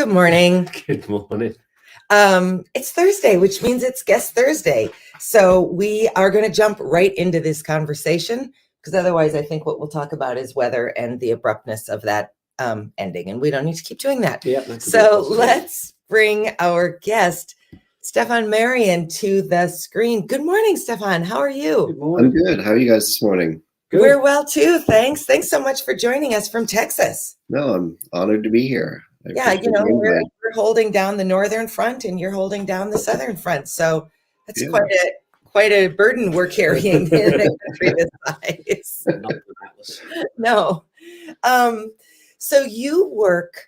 Good morning. Good morning. It's Thursday, which means it's Guest Thursday. So we are going to jump right into this conversation because otherwise I think what we'll talk about is weather and the abruptness of that ending. And we don't need to keep doing that. Yeah. So let's bring our guest, Stephan Marion, to the screen. Good morning, Stephan. How are you? Good morning. I'm good. How are you guys this morning? Good. We're well too. Thanks. Thanks so much for joining us from Texas. No, I'm honored to be here. Yeah, we're holding down the northern front and you're holding down the southern front. So that's quite a burden we're carrying in a country this size. Not the Atlas. No. So you work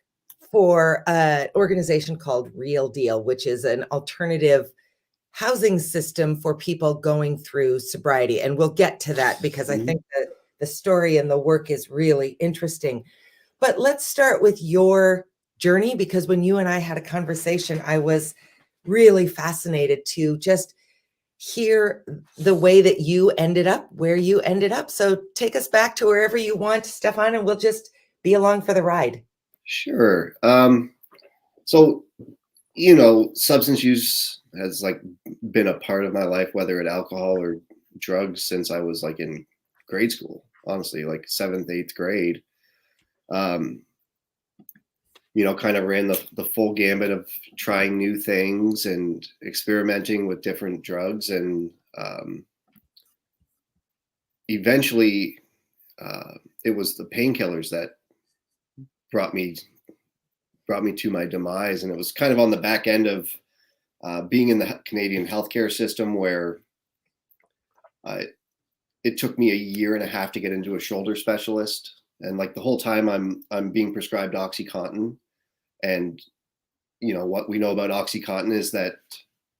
for an organization called Real Deal, which is an alternative housing system for people going through sobriety. And we'll get to that because I think that the story and the work is really interesting. But let's start with your journey, because when you and I had a conversation, I was really fascinated to just hear the way that you ended up where you ended up. So take us back to wherever you want, Stephan, and we'll just be along for the ride. Sure. So, substance use has been a part of my life, whether it's alcohol or drugs, since I was in grade school, honestly, 7th, 8th grade. Kind of ran the full gambit of trying new things and experimenting with different drugs. And eventually it was the painkillers that brought me to my demise. And it was kind of on the back end of being in the Canadian healthcare system, where it took me a year and a half to get into a shoulder specialist. And the whole time I'm being prescribed OxyContin. And, what we know about OxyContin is that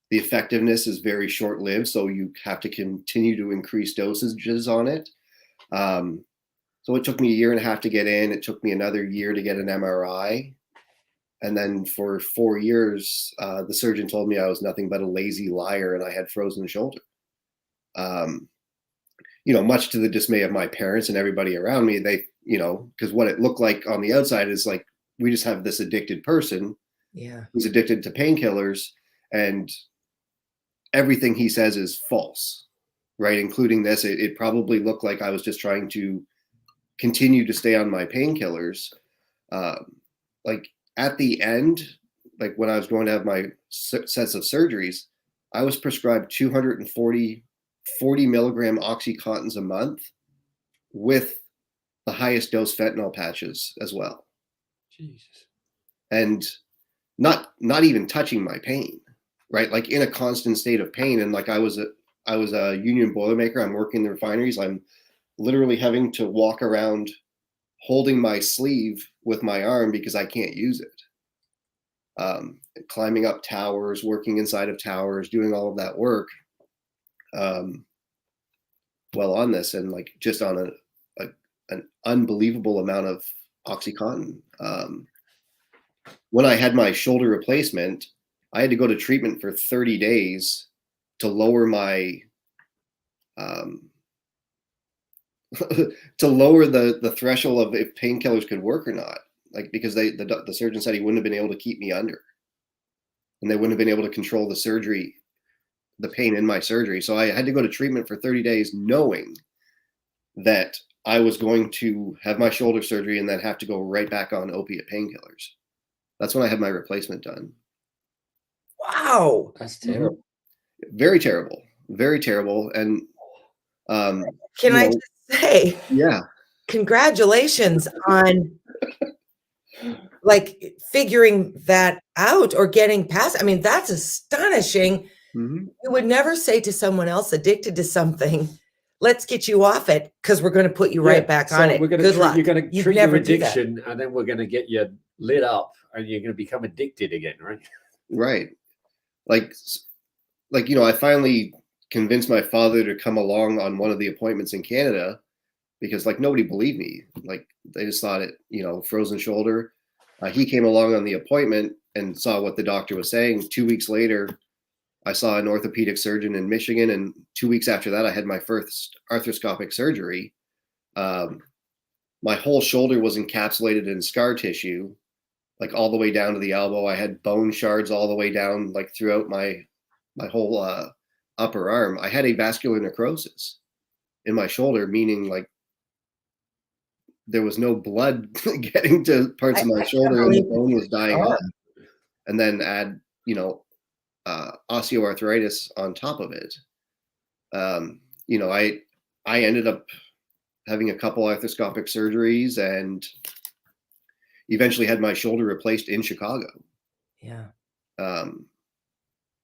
the effectiveness is very short-lived. So you have to continue to increase dosages on it. So it took me a year and a half to get in. It took me another year to get an MRI. And then for 4 years, the surgeon told me I was nothing but a lazy liar and I had frozen shoulder. Much to the dismay of my parents and everybody around me, they, because what it looked like on the outside is we just have this addicted person who's addicted to painkillers, and everything he says is false, right? Including this, it probably looked like I was just trying to continue to stay on my painkillers. At the end, when I was going to have my sets of surgeries, I was prescribed 240 milligram OxyContins a month with the highest dose fentanyl patches as well. Jesus. And not even touching my pain, right? In a constant state of pain. And I was a union boilermaker. I'm working in the refineries. I'm literally having to walk around holding my sleeve with my arm because I can't use it. Climbing up towers, working inside of towers, doing all of that work. Well, on this, and just on an unbelievable amount of OxyContin. When I had my shoulder replacement, I had to go to treatment for 30 days to lower my the threshold of if painkillers could work or not. Because the surgeon said he wouldn't have been able to keep me under, and they wouldn't have been able to control the pain in my surgery. So I had to go to treatment for 30 days knowing that I was going to have my shoulder surgery and then have to go right back on opiate painkillers. That's when I had my replacement done. Wow. That's terrible. Very terrible. Very terrible. And can I just say, congratulations on figuring that out or getting past. I mean, that's astonishing. Mm-hmm. You would never say to someone else addicted to something, let's get you off it because we're going to put you right back on it. Good luck. You're going to treat your addiction, and then we're going to get you lit up, and you're going to become addicted again, right? Right. I finally convinced my father to come along on one of the appointments in Canada because nobody believed me. They just thought it, frozen shoulder. He came along on the appointment and saw what the doctor was saying. 2 weeks later, I saw an orthopedic surgeon in Michigan, and 2 weeks after that, I had my first arthroscopic surgery. My whole shoulder was encapsulated in scar tissue. like all the way down to the elbow. I had bone shards all the way down, like throughout my whole upper arm. I had avascular necrosis in my shoulder, meaning like there was no blood getting to parts of my shoulder, and the bone was dying off. And then add, osteoarthritis on top of it. I ended up having a couple arthroscopic surgeries and eventually had my shoulder replaced in Chicago. Yeah.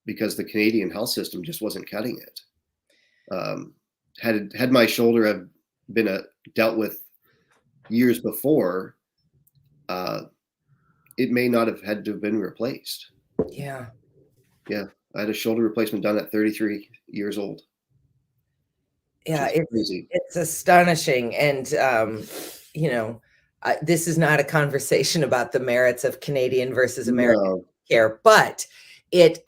Because the Canadian health system just wasn't cutting it. Had my shoulder have been dealt with years before, it may not have had to have been replaced. Yeah. Yeah. I had a shoulder replacement done at 33 years old. Yeah, it's astonishing. And, this is not a conversation about the merits of Canadian versus American care, but it's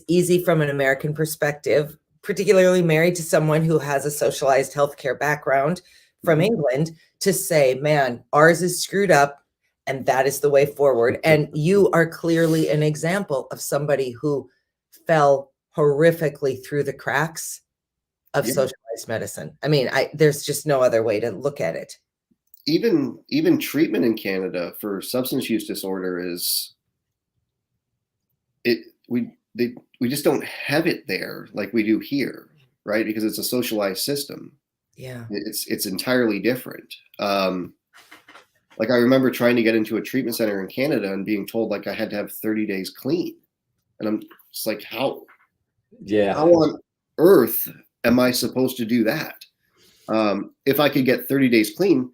easy from an American perspective, particularly married to someone who has a socialized healthcare background from England, to say, man, ours is screwed up and that is the way forward. And you are clearly an example of somebody who fell horrifically through the cracks of socialized medicine. I mean, there's just no other way to look at it. Even treatment in Canada for substance use disorder we just don't have it there like we do here, right? Because it's a socialized system. Yeah, it's entirely different. Like I remember trying to get into a treatment center in Canada and being told like I had to have 30 days clean, and I'm just like, how on earth am I supposed to do that? If I could get 30 days clean,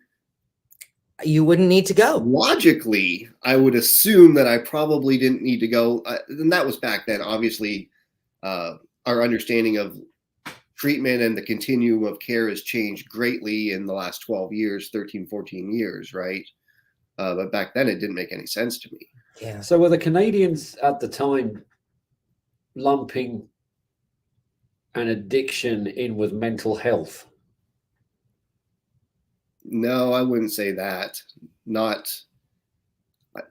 you wouldn't need to go. Logically, I would assume that I probably didn't need to go. And that was back then. Obviously, our understanding of treatment and the continuum of care has changed greatly in the last 12 years, 13, 14 years, right? But back then, it didn't make any sense to me. Yeah. So were the Canadians at the time lumping an addiction in with mental health? No, I wouldn't say that.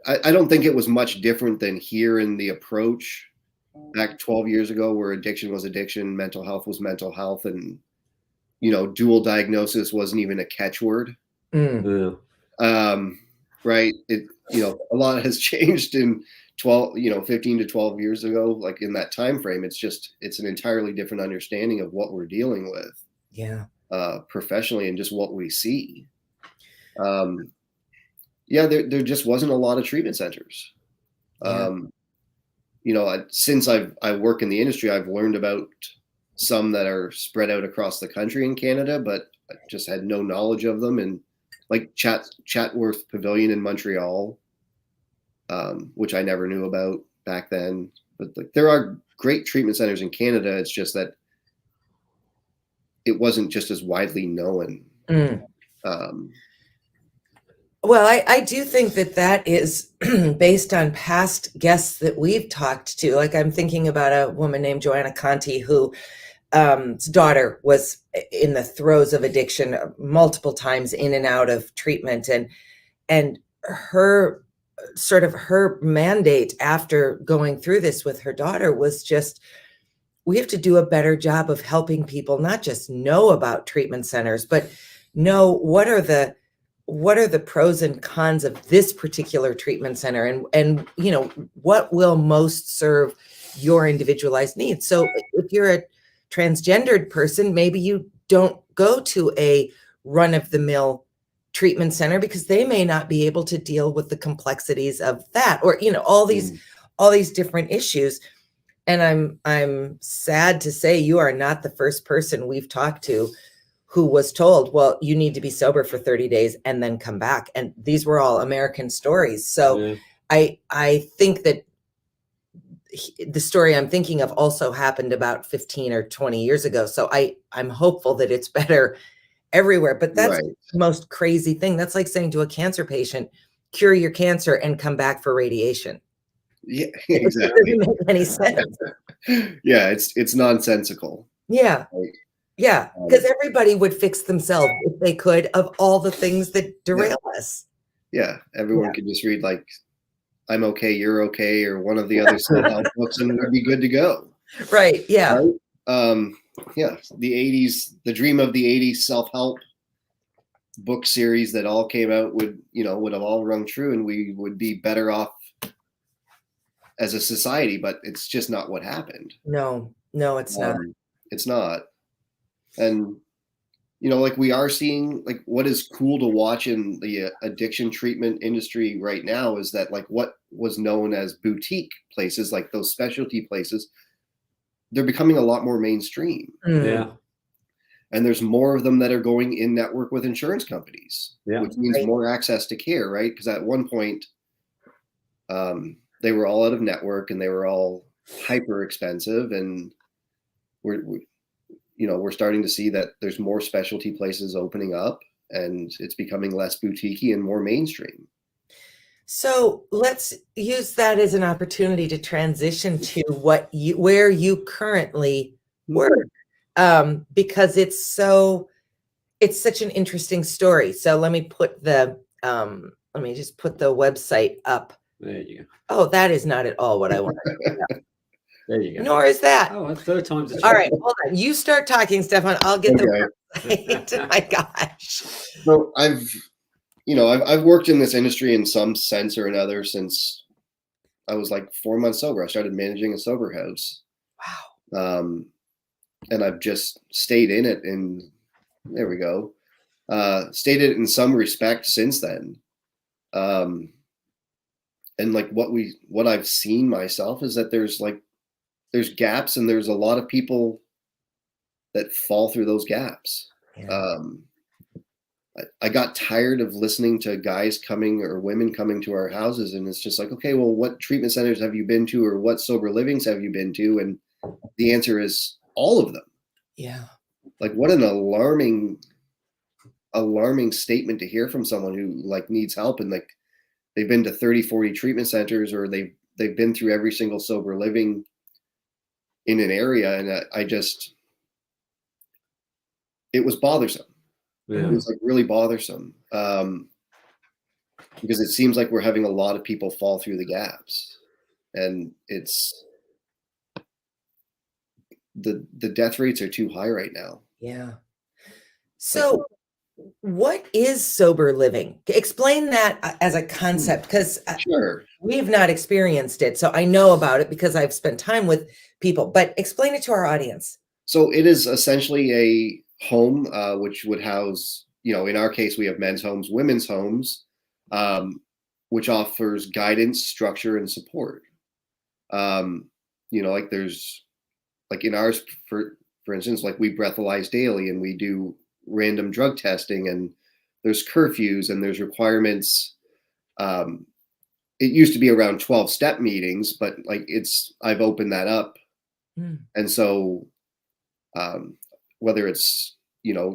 I don't think it was much different than here in the approach back 12 years ago, where addiction was addiction, mental health was mental health, and dual diagnosis wasn't even a catchword. Right? It a lot has changed in 15 to 12 years ago. Like in that time frame, it's an entirely different understanding of what we're dealing with. Yeah. Professionally, and just what we see. There just wasn't a lot of treatment centers. Since I work in the industry, I've learned about some that are spread out across the country in Canada, but I just had no knowledge of them. And like Chatworth Pavilion in Montreal, which I never knew about back then. But there are great treatment centers in Canada. It's just that it wasn't just as widely known. Well, I do think that is based on past guests that we've talked to. Like I'm thinking about a woman named Joanna Conti, who his daughter was in the throes of addiction multiple times, in and out of treatment, and her mandate after going through this with her daughter was just, we have to do a better job of helping people not just know about treatment centers, but know what are the pros and cons of this particular treatment center, and what will most serve your individualized needs. So if you're a transgendered person, maybe you don't go to a run-of-the-mill treatment center because they may not be able to deal with the complexities of that, or all these different issues. And I'm sad to say you are not the first person we've talked to who was told, well, you need to be sober for 30 days and then come back. And these were all American stories. So I think that the story I'm thinking of also happened about 15 or 20 years ago. So I'm hopeful that it's better everywhere. But that's the most crazy thing. That's like saying to a cancer patient, cure your cancer and come back for radiation. Yeah, exactly. It doesn't make any sense. Yeah, it's nonsensical. Yeah. Because everybody would fix themselves if they could, of all the things that derail us. Yeah, everyone could just read like I'm okay, you're okay, or one of the other self-help books, and we'd be good to go. Right. Yeah. Right? Yeah, the 80s, the dream of the 80s self-help book series that all came out would have all rung true, and we would be better off as a society, but it's just not what happened. No, it's not. It's not. And like we are seeing, like what is cool to watch in the addiction treatment industry right now is that like what was known as boutique places, like those specialty places, they're becoming a lot more mainstream. Yeah. And there's more of them that are going in network with insurance companies, which means more access to care, right? Because at one point, they were all out of network and they were all hyper expensive, and we're starting to see that there's more specialty places opening up, and it's becoming less boutiquey and more mainstream. So let's use that as an opportunity to transition to where you currently work, because it's such an interesting story. So let me just put the website up. There you go. Oh, that is not at all what I want. There you go. Nor is that. Oh, third time's a charm. All right, hold on. You start talking, Stephan. I'll get the website. My gosh. So I've worked in this industry in some sense or another since I was like 4 months sober. I started managing a sober house. Wow. And I've just stayed in it, and there we go. Stayed in some respect since then. And like what I've seen myself is that there's gaps, and there's a lot of people that fall through those gaps. Yeah. I got tired of listening to guys coming or women coming to our houses, and it's just like, okay, well, what treatment centers have you been to, or what sober livings have you been to? And the answer is all of them. Yeah. Like, what an alarming statement to hear from someone who like needs help, and like they've been to 30, 40 treatment centers, or they've been through every single sober living in an area. And it was bothersome. Yeah. It was like really bothersome, because it seems like we're having a lot of people fall through the gaps, and it's the death rates are too high right now. Yeah. So what is sober living? Explain that as a concept, because Sure. we've not experienced it. So I know about it because I've spent time with people, but explain it to our audience. So it is essentially a home, which would house, in our case, we have men's homes, women's homes, which offers guidance, structure, and support. Like there's, like in ours, for instance, like we breathalyze daily, and we do random drug testing, and there's curfews, and there's requirements. It used to be around 12-step meetings, but like I've opened that up. And so, whether it's,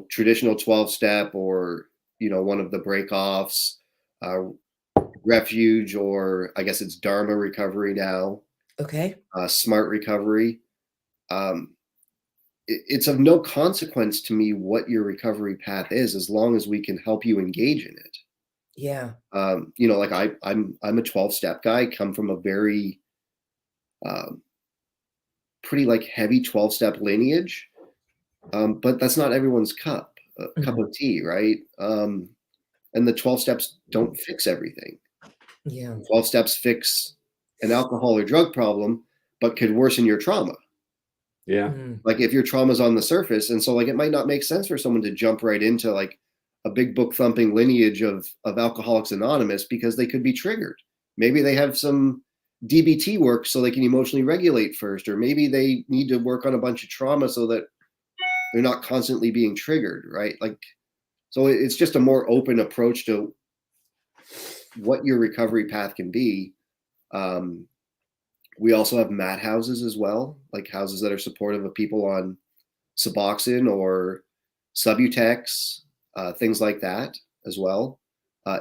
traditional 12-step or, one of the break-offs, refuge, or I guess it's Dharma recovery now. Okay. Smart recovery. It's of no consequence to me what your recovery path is, as long as we can help you engage in it. Yeah. Like I'm a 12-step guy, come from a very pretty like heavy 12-step lineage. But that's not everyone's cup of tea, right? And the 12 steps don't fix everything. Yeah. 12 steps fix an alcohol or drug problem, but could worsen your trauma. Yeah. Like if your trauma's on the surface, and so like it might not make sense for someone to jump right into like a big book thumping lineage of Alcoholics Anonymous, because they could be triggered. Maybe they have some DBT work so they can emotionally regulate first, or maybe they need to work on a bunch of trauma so that they're not constantly being triggered, right? Like, so it's just a more open approach to what your recovery path can be. We also have mat houses as well, like houses that are supportive of people on Suboxone or Subutex, things like that as well.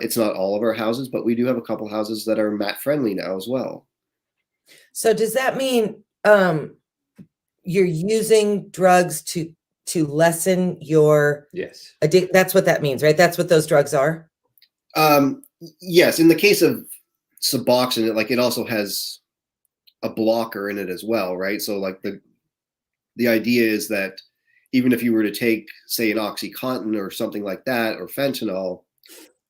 It's not all of our houses, but we do have a couple houses that are mat friendly now as well. So does that mean you're using drugs to lessen your Yes. That's what that means, right? That's what those drugs are. Yes, in the case of Suboxone, like it also has a blocker in it as well, right? So like the idea is that even if you were to take, say, an OxyContin or something like that, or fentanyl,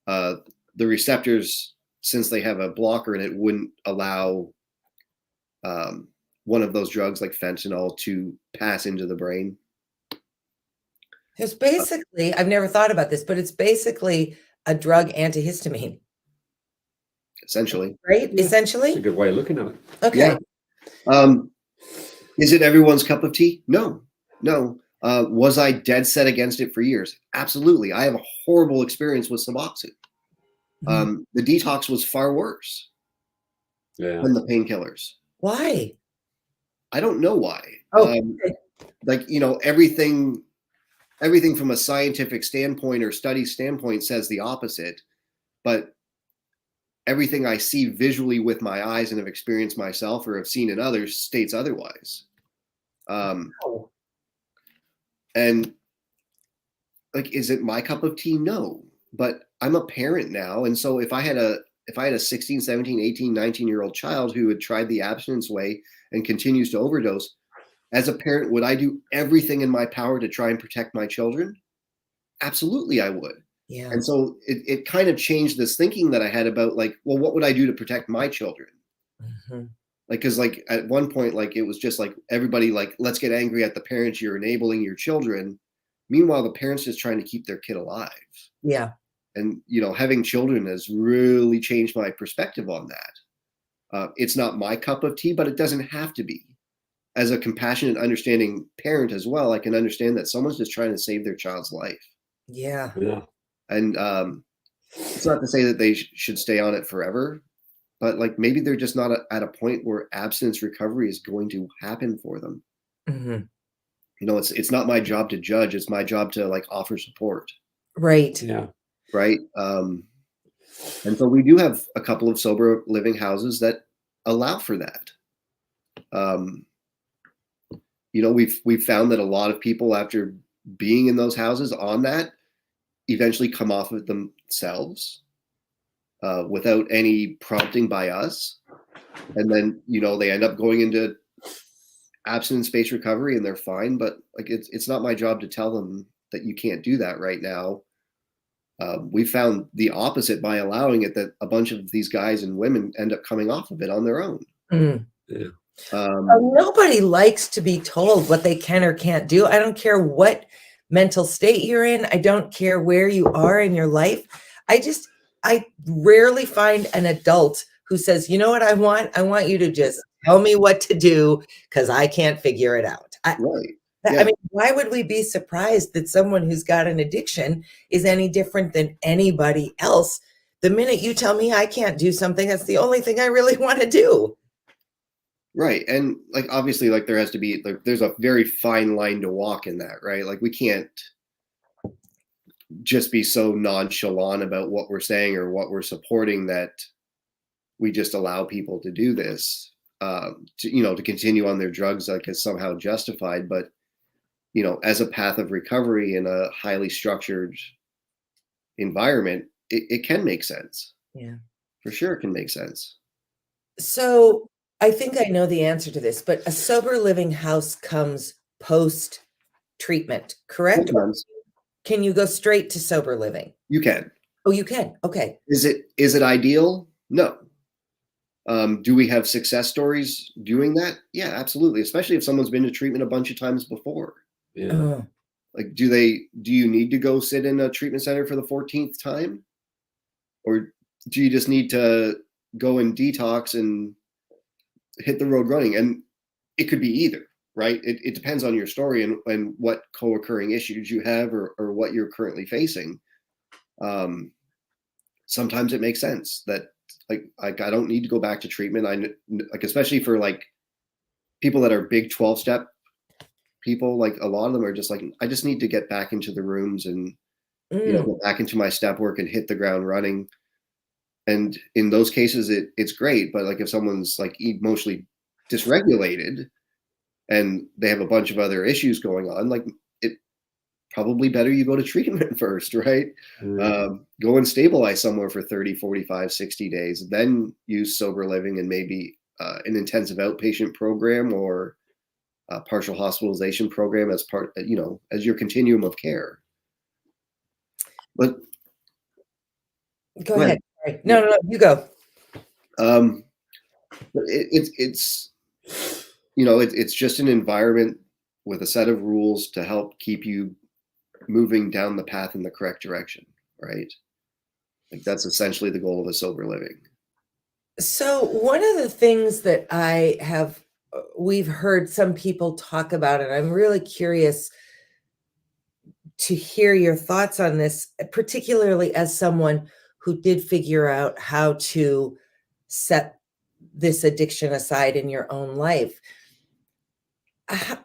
the receptors, since they have a blocker in it, wouldn't allow one of those drugs like fentanyl to pass into the brain. It's basically, I've never thought about this, but it's basically a drug antihistamine, Essentially. right? Yeah, Essentially? That's a good way of looking at it. Okay. Yeah. Is it everyone's cup of tea? No, no. Was I dead set against it for years? Absolutely. I have a horrible experience with Suboxone. The detox was far worse than the painkillers. Why? I don't know why. Oh, okay. Like, you know, everything from a scientific standpoint or study standpoint says the opposite, but everything I see visually with my eyes and have experienced myself or have seen in others states otherwise. Oh, And like, is it my cup of tea? No, but I'm a parent now. And so if I had a 16, 17, 18, 19-year-old child who had tried the abstinence way and continues to overdose, as a parent, would I do everything in my power to try and protect my children? Absolutely, I would. yeah. And so it kind of changed this thinking that I had about, like, well, what would I do to protect my children? Mhm. Like, because like at one point, like it was just like everybody like, let's get angry at the parents, you're enabling your children. Meanwhile, the parents just trying to keep their kid alive. Yeah. And, you know, having children has really changed my perspective on that. It's not my cup of tea, but it doesn't have to be. As a compassionate, understanding parent as well, I can understand that someone's just trying to save their child's life. Yeah. Yeah. And it's not to say that they should stay on it forever, but like maybe they're just not at a point where abstinence recovery is going to happen for them. Mhm. You know, it's not my job to judge. It's my job to like offer support. Right. Yeah. Right. And so we do have a couple of sober living houses that allow for that. You know, we've found that a lot of people, after being in those houses on that, eventually come off of themselves without any prompting by us. And then, you know, they end up going into abstinence-based recovery and they're fine. But like, it's not my job to tell them that you can't do that right now. We found the opposite by allowing it, that a bunch of these guys and women end up coming off of it on their own. Mm. Yeah. Nobody likes to be told what they can or can't do. I don't care what mental state you're in. I don't care where you are in your life. I rarely find an adult who says, you know what I want? I want you to just tell me what to do because I can't figure it out. Right. I Yeah. mean, why would we be surprised that someone who's got an addiction is any different than anybody else? The minute you tell me I can't do something, that's the only thing I really want to do. Right. And like, obviously, like there has to be, like, there's a very fine line to walk in that, right? Like we can't just be so nonchalant about what we're saying or what we're supporting that we just allow people to do this, to, you know, to continue on their drugs, like it's somehow justified. But, you know, as a path of recovery in a highly structured environment, it can make sense. Yeah. For sure, it can make sense. So I think I know the answer to this, but a sober living house comes post treatment, correct? Or Sometimes can you go straight to sober living? you can. Oh, you can. Okay. Is it ideal? No. Do we have success stories doing that? Yeah, absolutely. Especially if someone's been to treatment a bunch of times before. Yeah. Oh, Like, do you need to go sit in a treatment center for the 14th time? Or do you just need to go and detox and hit the road running? And it could be either, right? It depends on your story and what co-occurring issues you have or what you're currently facing. Sometimes it makes sense that like I don't need to go back to treatment. Like, especially for like people that are big 12-step people, like a lot of them are just like, I just need to get back into the rooms and, you know, get back into my step work and hit the ground running. And in those cases, it's great. But like if someone's like emotionally dysregulated and they have a bunch of other issues going on, like it probably better you go to treatment first, right? Go and stabilize somewhere for 30, 45, 60 days, then use sober living and maybe an intensive outpatient program or a partial hospitalization program as part, as your continuum of care. But Go ahead. Sorry. No, you go. It's it's just an environment with a set of rules to help keep you moving down the path in the correct direction, right? Like that's essentially the goal of a sober living. So one of the things that we've heard some people talk about, and I'm really curious to hear your thoughts on this, particularly as someone who did figure out how to set this addiction aside in your own life.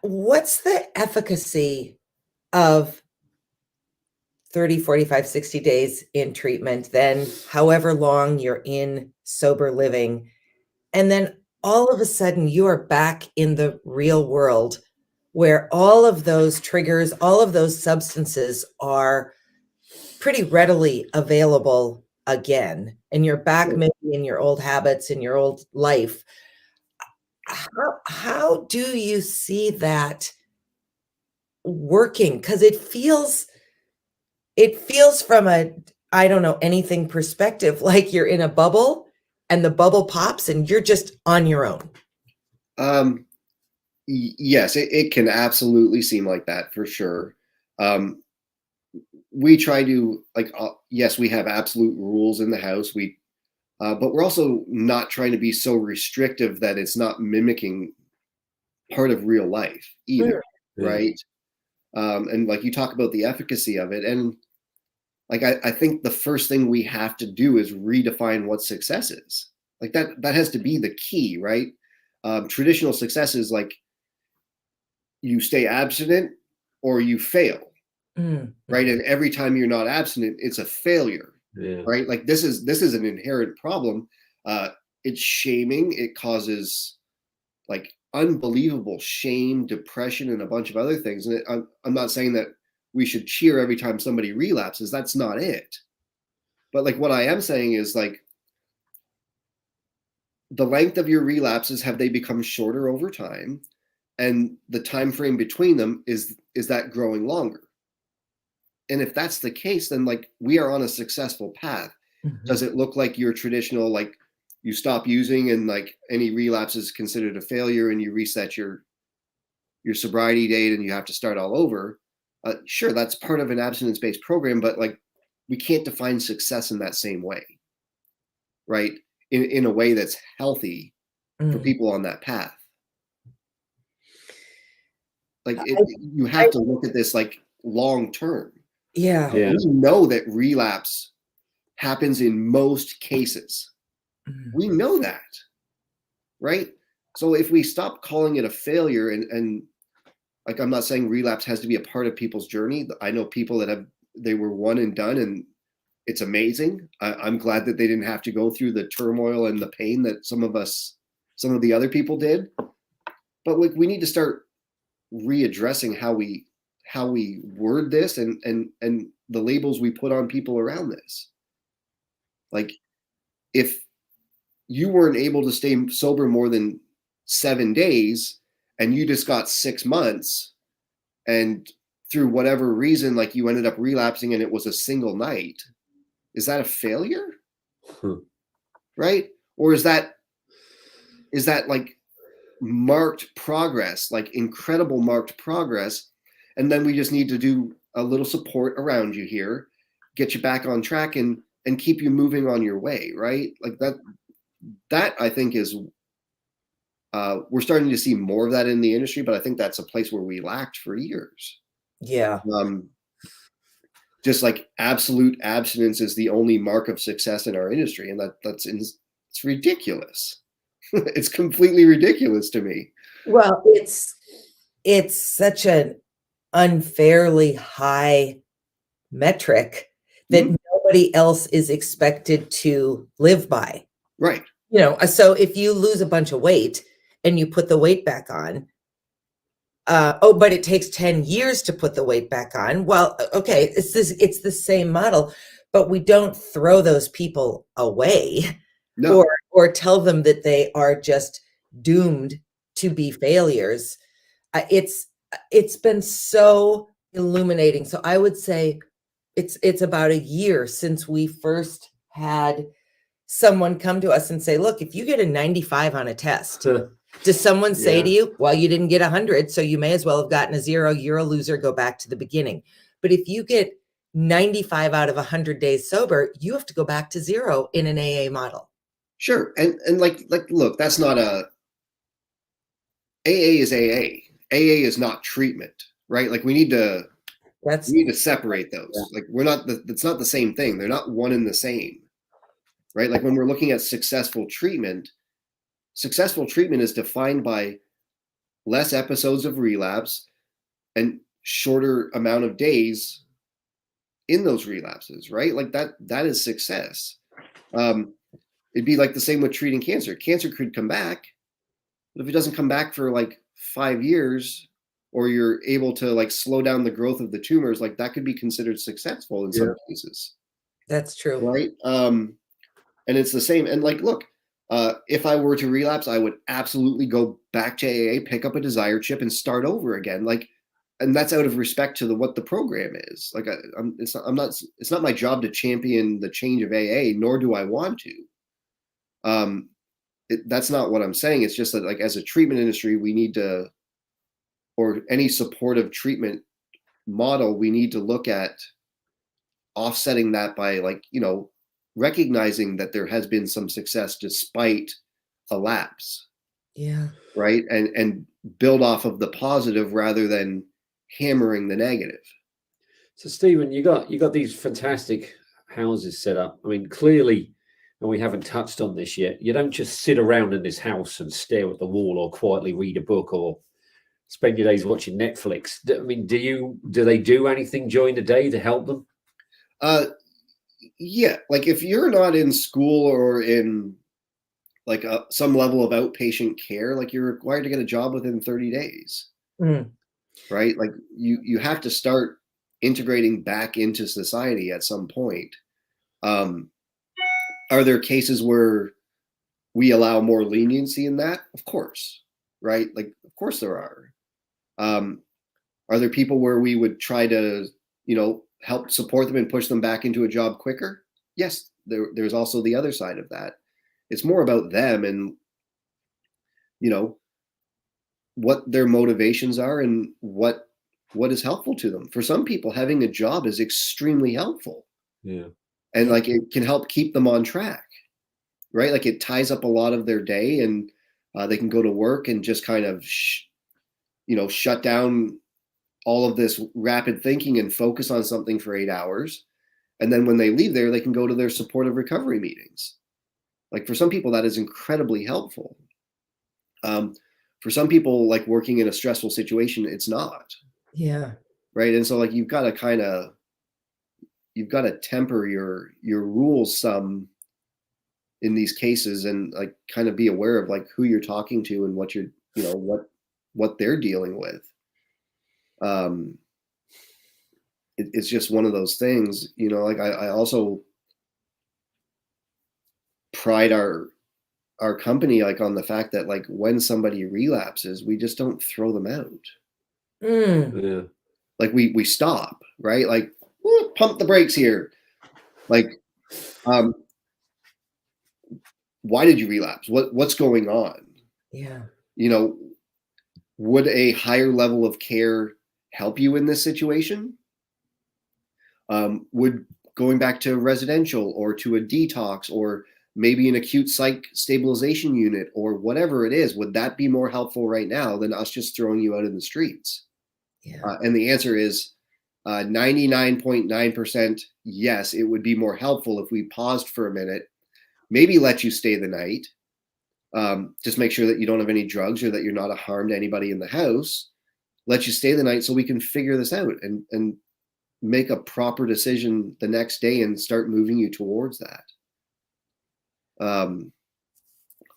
What's the efficacy of 30, 45, 60 days in treatment, then however long you're in sober living, and then all of a sudden you are back in the real world where all of those triggers, all of those substances are pretty readily available again, and you're back maybe in your old habits, in your old life. How do you see that working? Because it feels from a, I don't know anything perspective, like you're in a bubble and the bubble pops and you're just on your own. Yes, it can absolutely seem like that for sure. We try to yes, we have absolute rules in the house. But we're also not trying to be so restrictive that it's not mimicking part of real life either, right? And like you talk about the efficacy of it, and like I think the first thing we have to do is redefine what success is. Like that has to be the key, right? Traditional success is like you stay abstinent or you fail, right? And every time you're not abstinent, it's a failure. Yeah. Right? Like this is an inherent problem. It's shaming. It causes like unbelievable shame, depression, and a bunch of other things. And I'm not saying that we should cheer every time somebody relapses. That's not it. But like what I am saying is like the length of your relapses, have they become shorter over time? And the time frame between them, is that growing longer? And if that's the case, then like we are on a successful path. Does it look like your traditional, like you stop using and like any relapse is considered a failure and you reset your sobriety date and you have to start all over? Sure, that's part of an abstinence-based program, but like we can't define success in that same way, right? In a way that's healthy for people on that path. Like you have to look at this like long term. Yeah. We know that relapse happens in most cases. We know that, right? So if we stop calling it a failure and like, I'm not saying relapse has to be a part of people's journey. I know people that they were one and done and it's amazing. I'm glad that they didn't have to go through the turmoil and the pain that some of the other people did. But we need to start readdressing how we word this and the labels we put on people around this. Like if you weren't able to stay sober more than 7 days and you just got 6 months and through whatever reason, like you ended up relapsing and it was a single night, is that a failure? Right? Or is that like marked progress, like incredible marked progress? And then we just need to do a little support around you here, get you back on track and keep you moving on your way, right? Like that I think is, we're starting to see more of that in the industry, but I think that's a place where we lacked for years. Yeah. Just like absolute abstinence is the only mark of success in our industry. And it's ridiculous. It's completely ridiculous to me. Well, it's such an unfairly high metric that nobody else is expected to live by. Right. So if you lose a bunch of weight and you put the weight back on, Oh, but it takes 10 years to put the weight back on. Well, okay, it's the same model, but we don't throw those people away No. or tell them that they are just doomed to be failures. It's been so illuminating. So I would say it's about a year since we first had someone come to us and say, look, if you get a 95 on a test, does someone say to you, well, you didn't get 100, so you may as well have gotten a 0, you're a loser, go back to the beginning. But if you get 95 out of 100 days sober, you have to go back to 0 in an AA model. Sure. And like look, that's not AA is AA. AA is not treatment, right? Like we need to separate those. Like it's not the same thing. They're not one and the same, right? Like when we're looking at successful treatment is defined by less episodes of relapse and shorter amount of days in those relapses, right? Like that is success. It'd be like the same with treating cancer. Cancer could come back, but if it doesn't come back for like 5 years, or you're able to like slow down the growth of the tumors, like that could be considered successful in some cases. That's true. Right. And it's the same. And like, look, if I were to relapse, I would absolutely go back to AA, pick up a desire chip and start over again. Like, and that's out of respect to what the program is. Like, it's not my job to champion the change of AA, nor do I want to. That's not what I'm saying. It's just that like, as a treatment industry, we need to, or any supportive treatment model, we need to look at offsetting that by like, recognizing that there has been some success despite a lapse. Yeah. Right. And build off of the positive rather than hammering the negative. So Stephen, you got these fantastic houses set up. I mean, clearly, and we haven't touched on this yet, you don't just sit around in this house and stare at the wall or quietly read a book or spend your days watching Netflix. I mean, do they do anything during the day to help them? Yeah, like if you're not in school or in like some level of outpatient care, like you're required to get a job within 30 days. Right? Like you have to start integrating back into society at some point. Are there cases where we allow more leniency in that? Of course, right? Like, of course there are. Are there people where we would try to, help support them and push them back into a job quicker? Yes, there's also the other side of that. It's more about them and, what their motivations are and what is helpful to them. For some people, having a job is extremely helpful. Yeah. And like it can help keep them on track, right? Like it ties up a lot of their day and they can go to work and just kind of, shut down all of this rapid thinking and focus on something for 8 hours. And then when they leave there, they can go to their supportive recovery meetings. Like for some people, that is incredibly helpful. For some people, like working in a stressful situation, it's not. Yeah. Right. And so like you've got to temper your rules some in these cases and like kind of be aware of like who you're talking to and what you're, what they're dealing with. It's just one of those things, like I also pride our company like on the fact that like when somebody relapses, we just don't throw them out. Yeah. Like we stop, right? Like pump the brakes here. Like, why did you relapse? What's going on? Yeah. Would a higher level of care help you in this situation? Would going back to residential or to a detox or maybe an acute psych stabilization unit or whatever it is, would that be more helpful right now than us just throwing you out in the streets? Yeah. And the answer is 99.9% yes, it would be more helpful if we paused for a minute, maybe let you stay the night. Just make sure that you don't have any drugs or that you're not a harm to anybody in the house. Let you stay the night so we can figure this out and make a proper decision the next day and start moving you towards that.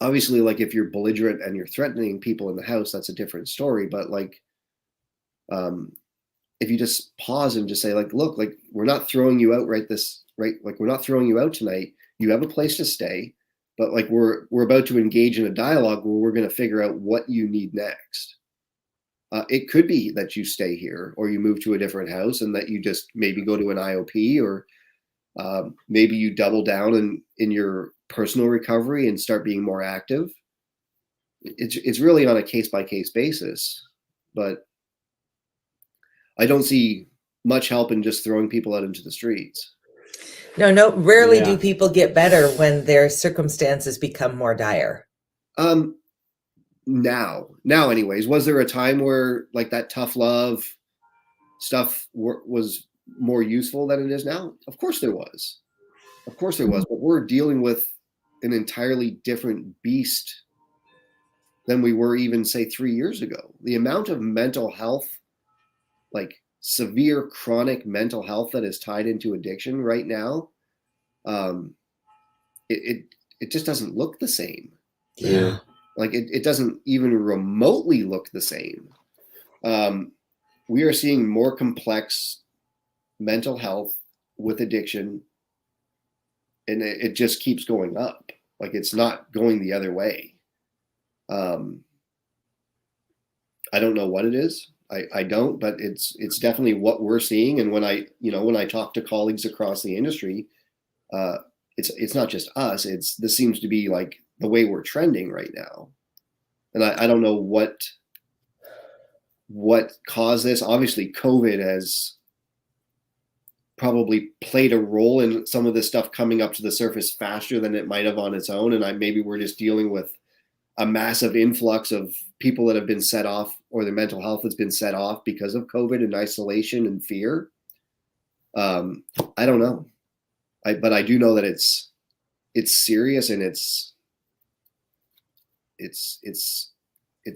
Obviously, like if you're belligerent and you're threatening people in the house, that's a different story. But like, If you just pause and just say, like, look, like, we're not throwing you out like, we're not throwing you out tonight. You have a place to stay, but like, we're about to engage in a dialogue where we're going to figure out what you need next. It could be that you stay here, or you move to a different house, and that you just maybe go to an IOP, or maybe you double down in your personal recovery and start being more active. It's really on a case-by-case basis, but I don't see much help in just throwing people out into the streets. No, rarely Yeah. do people get better when their circumstances become more dire. Now anyways, was there a time where like that tough love stuff was more useful than it is now? Of course there was. But we're dealing with an entirely different beast than we were even, say, 3 years ago. The amount of mental health, like severe chronic mental health, that is tied into addiction right now, it just doesn't look the same. Yeah. Like it doesn't even remotely look the same. We are seeing more complex mental health with addiction, and it just keeps going up. Like, it's not going the other way. I don't know what it is. I don't, but it's definitely what we're seeing. And when I talk to colleagues across the industry, it's not just us. This seems to be like the way we're trending right now. And I don't know what caused this. Obviously, COVID has probably played a role in some of this stuff coming up to the surface faster than it might have on its own. And maybe we're just dealing with a massive influx of people that have been set off, or their mental health has been set off because of COVID and isolation and fear. I don't know. But I do know that it's serious, and it's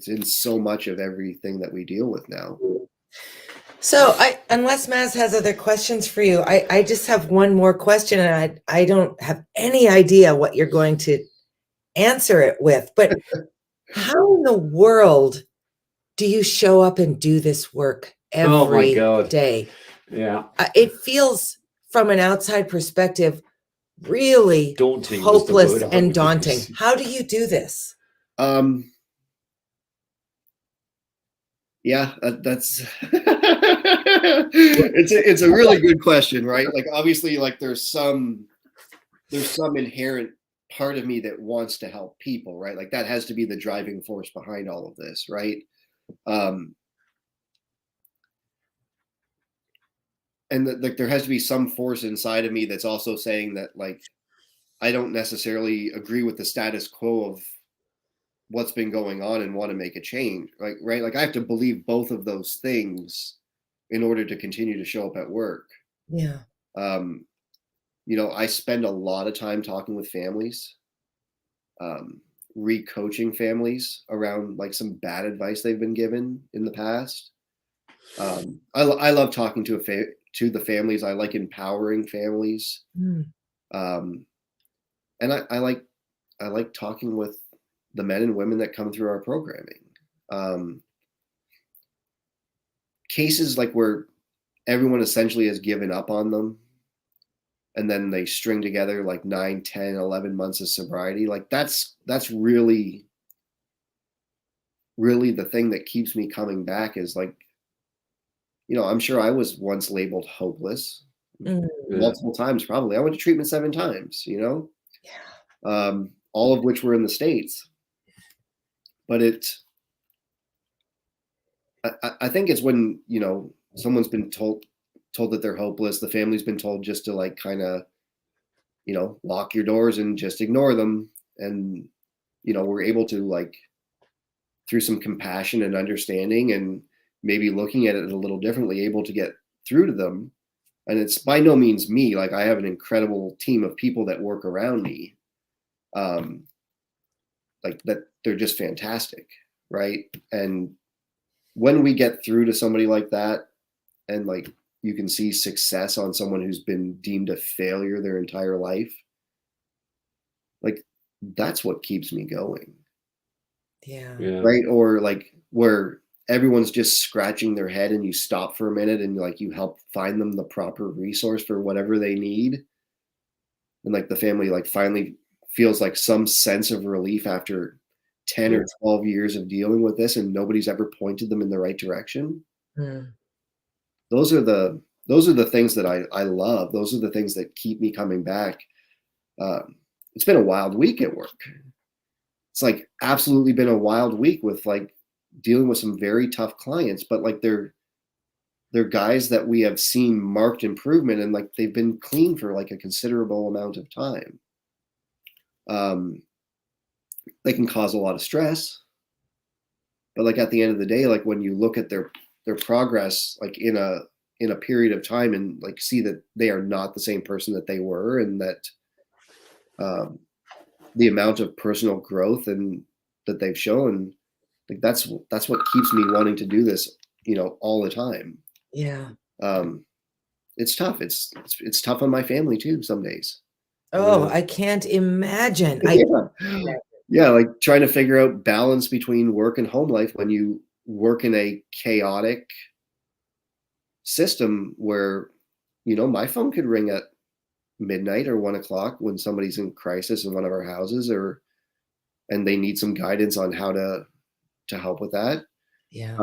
in so much of everything that we deal with now. So unless Maz has other questions for you, I just have one more question, and I don't have any idea what you're going to answer it with, but how in the world do you show up and do this work every day? Yeah. It feels, from an outside perspective, really daunting, hopeless and daunting. How do you do this? Yeah, that's it's a really good question, right? Like, obviously, like, there's some inherent part of me that wants to help people, right? Like, that has to be the driving force behind all of this, right? And like, there has to be some force inside of me that's also saying that, like, I don't necessarily agree with the status quo of what's been going on and want to make a change, like, right? Like, I have to believe both of those things in order to continue to show up at work. Yeah. I spend a lot of time talking with families, re-coaching families around like some bad advice they've been given in the past. I love talking to the families. I like empowering families. And I like talking with the men and women that come through our programming. Cases like where everyone essentially has given up on them, and then they string together like 9, 10, 11 months of sobriety. Like, that's really, really the thing that keeps me coming back, is like, I'm sure I was once labeled hopeless multiple times, probably. I went to treatment 7 times, all of which were in the States. But I think it's when, someone's been told that they're hopeless, the family's been told just to like kind of, lock your doors and just ignore them. And, we're able to, like, through some compassion and understanding and maybe looking at it a little differently, able to get through to them. And it's by no means me. Like, I have an incredible team of people that work around me. Like, that they're just fantastic. Right. And when we get through to somebody like that, and like, you can see success on someone who's been deemed a failure their entire life, like, that's what keeps me going. Yeah. Right. Or like, where everyone's just scratching their head, and you stop for a minute and like you help find them the proper resource for whatever they need. And like the family like finally feels like some sense of relief after 10 or 12 years of dealing with this, and nobody's ever pointed them in the right direction. Mm. Those are the things that I love. Those are the things that keep me coming back. It's been a wild week at work. It's like absolutely been a wild week with like dealing with some very tough clients, but like they're guys that we have seen marked improvement, and like they've been clean for like a considerable amount of time. They can cause a lot of stress, but like at the end of the day, like when you look at their progress, like in a period of time, and like see that they are not the same person that they were, and that the amount of personal growth and that they've shown, like that's what keeps me wanting to do this, all the time. Yeah. It's tough. It's tough on my family too some days. Oh, I can't imagine. Yeah, like trying to figure out balance between work and home life when you work in a chaotic system where, my phone could ring at midnight or 1 o'clock when somebody's in crisis in one of our houses, and they need some guidance on how to help with that. Yeah.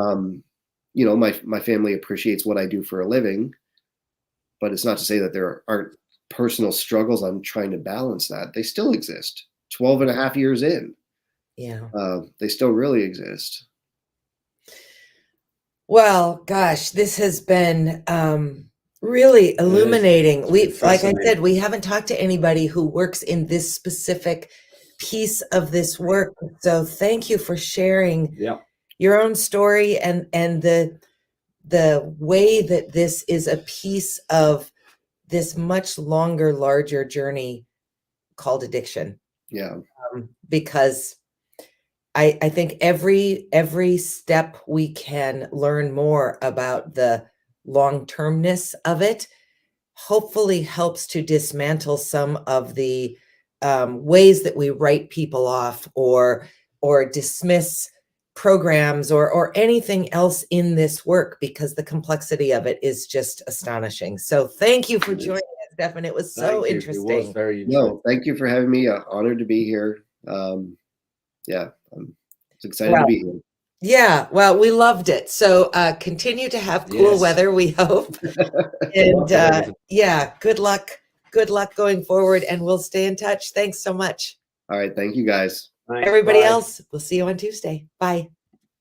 My family appreciates what I do for a living, but it's not to say that there aren't personal struggles I'm trying to balance that. They still exist 12 and a half years in. Yeah. They still really exist. Well, gosh, this has been really illuminating. Like I said, we haven't talked to anybody who works in this specific piece of this work. So thank you for sharing your own story and the way that this is a piece of this much longer, larger journey called addiction. Yeah. Because I think every step we can learn more about the long-termness of it hopefully helps to dismantle some of the ways that we write people off or dismiss programs or anything else in this work, because the complexity of it is just astonishing. So thank you for joining us, Stephan. It was so interesting. It was very interesting. No, thank you for having me. Honored to be here. Yeah, I'm excited to be here. Yeah, well, we loved it. So continue to have cool weather, we hope. And good luck going forward, and we'll stay in touch. Thanks so much. All right, thank you guys. Everybody else, we'll see you on Tuesday. Bye.